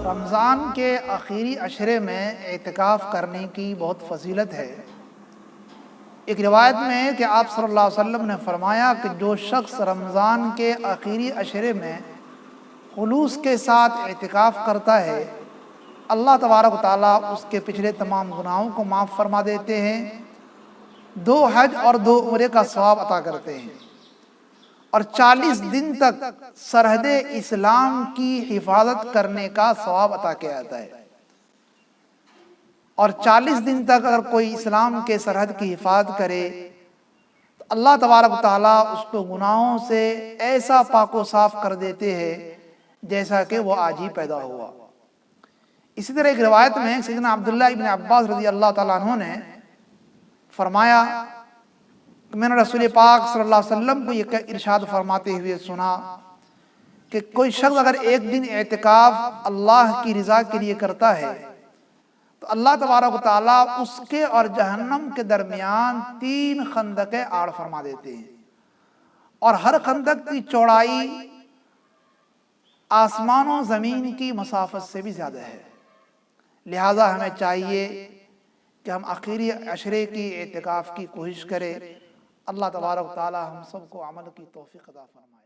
رمضان کے آخری عشرے میں اعتکاف کرنے کی بہت فضیلت ہے۔ ایک روایت میں ہے کہ آپ صلی اللہ علیہ وسلم نے فرمایا کہ جو شخص رمضان کے آخری عشرے میں خلوص کے ساتھ اعتکاف کرتا ہے، اللہ تبارک و تعالیٰ اس کے پچھلے تمام گناہوں کو معاف فرما دیتے ہیں، 2 حج اور 2 عمرے کا ثواب عطا کرتے ہیں، اور 40 دن تک سرحد اسلام کی حفاظت کرنے کا ثواب عطا کیا جاتا ہے۔ اور 40 دن تک اگر کوئی اسلام کے سرحد کی حفاظت کرے تو اللہ تبارک و تعالیٰ اس کو گناہوں سے ایسا پاک و صاف کر دیتے ہیں جیسا کہ وہ آج ہی پیدا ہوا۔ اسی طرح ایک روایت میں سیدنا عبداللہ ابن عباس رضی اللہ تعالیٰ عنہ نے فرمایا کہ میں نے رسول پاک صلی اللہ علیہ وسلم کو یہ ارشاد فرماتے ہوئے سنا کہ کوئی شخص اگر ایک دن اعتکاف اللہ کی رضا کے لیے کرتا ہے تو اللہ تبارک و تعالیٰ اس کے اور جہنم کے درمیان 3 خندقیں آڑ فرما دیتے ہیں، اور ہر خندق کی چوڑائی آسمان و زمین کی مسافت سے بھی زیادہ ہے۔ لہٰذا ہمیں چاہیے کہ ہم آخری عشرے کی اعتکاف کی کوشش کریں۔ اللہ تبارک و تعالیٰ ہم سب کو عمل کی توفیق عطا فرمائے۔